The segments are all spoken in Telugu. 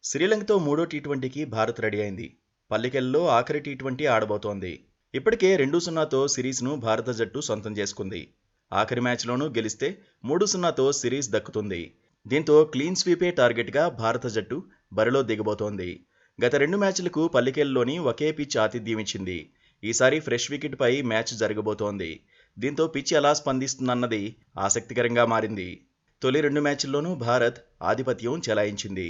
శ్రీలంకతో మూడో టీ20కి భారత్ రెడీ అయింది. పల్లెకెల్లో ఆఖరి టీ20 ఆడబోతోంది. ఇప్పటికే 2-0తో సిరీస్ను భారత జట్టు సొంతం చేసుకుంది. ఆఖరి మ్యాచ్లోనూ గెలిస్తే 3-0తో సిరీస్ దక్కుతుంది. దీంతో క్లీన్ స్వీపే టార్గెట్గా భారత జట్టు బరిలో దిగబోతోంది. గత 2 మ్యాచ్లకు పల్లెకెల్లోని ఒకే పిచ్ ఆతిథ్యం ఇచ్చింది. ఈసారి ఫ్రెష్ వికెట్పై మ్యాచ్ జరగబోతోంది. దీంతో పిచ్ ఎలా స్పందిస్తుందన్నది ఆసక్తికరంగా మారింది. తొలి 2 మ్యాచ్ల్లోనూ భారత్ ఆధిపత్యం చెలాయించింది.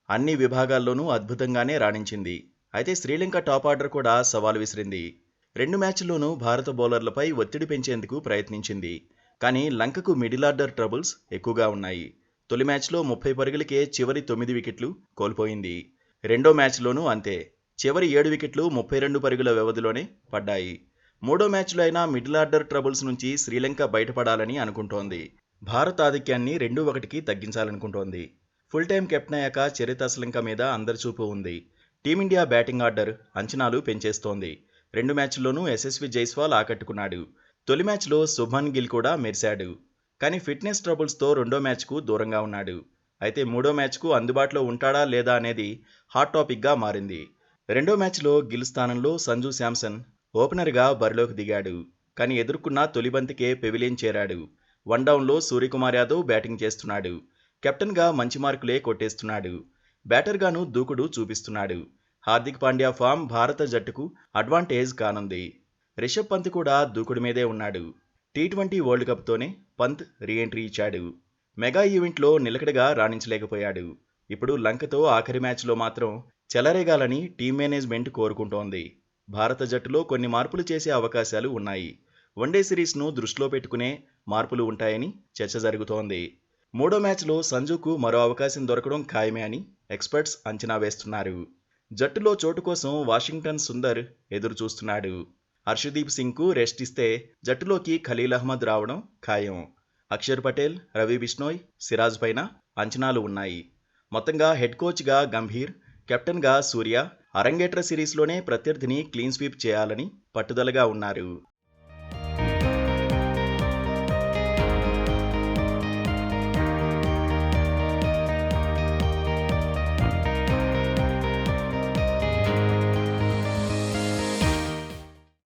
అన్ని విభాగాల్లోనూ అద్భుతంగానే రాణించింది. అయితే శ్రీలంక టాప్ ఆర్డర్ కూడా సవాల్ విసిరింది. 2 మ్యాచ్ల్లోనూ భారత బౌలర్లపై ఒత్తిడి పెంచేందుకు ప్రయత్నించింది. కానీ లంకకు మిడిల్ ఆర్డర్ ట్రబుల్స్ ఎక్కువగా ఉన్నాయి. తొలి మ్యాచ్లో 30 పరుగులకే చివరి 9 వికెట్లు కోల్పోయింది. రెండో మ్యాచ్లోనూ అంతే. చివరి 7 వికెట్లు 32 పరుగుల వ్యవధిలోనే పడ్డాయి. మూడో మ్యాచ్లో అయినా మిడిల్ ఆర్డర్ ట్రబుల్స్ నుంచి శ్రీలంక బయటపడాలని అనుకుంటోంది. భారత్ ఆధిక్యాన్ని 2-1కి తగ్గించాలనుకుంటోంది. ఫుల్ టైం కెప్టెన్ అయ్యాక చరిత శ్రీలంక మీద అందరి చూపు ఉంది. టీమిండియా బ్యాటింగ్ ఆర్డర్ అంచనాలు పెంచేస్తోంది. 2 మ్యాచ్ల్లోనూ యశస్వి జైస్వాల్ ఆకట్టుకున్నాడు. తొలి మ్యాచ్లో శుభ్మన్ గిల్ కూడా మెరిశాడు. కానీ ఫిట్నెస్ ట్రబుల్స్తో రెండో మ్యాచ్కు దూరంగా ఉన్నాడు. అయితే మూడో మ్యాచ్కు అందుబాటులో ఉంటాడా లేదా అనేది హాట్ టాపిక్గా మారింది. రెండో మ్యాచ్లో గిల్ స్థానంలో సంజు శాంసన్ ఓపెనర్గా బరిలోకి దిగాడు. కానీ ఎదుర్కొన్న తొలి బంతికే పెవిలియన్ చేరాడు. వన్డౌన్లో సూర్యకుమార్ యాదవ్ బ్యాటింగ్ చేస్తున్నాడు. కెప్టెన్గా మంచి మార్కులే కొట్టేస్తున్నాడు. బ్యాటర్గాను దూకుడు చూపిస్తున్నాడు. హార్దిక్ పాండ్యా ఫామ్ భారత జట్టుకు అడ్వాంటేజ్ కానుంది. రిషబ్ పంత్ కూడా దూకుడు మీదే ఉన్నాడు. టీ20 వరల్డ్ కప్తోనే పంత్ రీఎంట్రీ ఇచ్చాడు. మెగా ఈవెంట్లో నిలకడగా రాణించలేకపోయాడు. ఇప్పుడు లంకతో ఆఖరి మ్యాచ్లో మాత్రం చెలరేగాలని టీం మేనేజ్మెంట్ కోరుకుంటోంది. భారత జట్టులో కొన్ని మార్పులు చేసే అవకాశాలు ఉన్నాయి. వన్డే సిరీస్ను దృష్టిలో పెట్టుకునే మార్పులు ఉంటాయని చర్చ జరుగుతోంది. మూడో మ్యాచ్లో సంజుకు మరో అవకాశం దొరకడం ఖాయమే అని ఎక్స్పర్ట్స్ అంచనా వేస్తున్నారు. జట్టులో చోటు కోసం వాషింగ్టన్ సుందర్ ఎదురు చూస్తున్నాడు. హర్షదీప్ సింగ్కు రెస్ట్ ఇస్తే జట్టులోకి ఖలీల్ అహ్మద్ రావడం ఖాయం. అక్షర్ పటేల్, రవి బిష్నోయ్, సిరాజ్ పైన అంచనాలు ఉన్నాయి. మొత్తంగా హెడ్ కోచ్గా గంభీర్, కెప్టెన్గా సూర్య అరంగేట్ర సిరీస్లోనే ప్రత్యర్థిని క్లీన్ స్వీప్ చేయాలని పట్టుదలగా ఉన్నారు.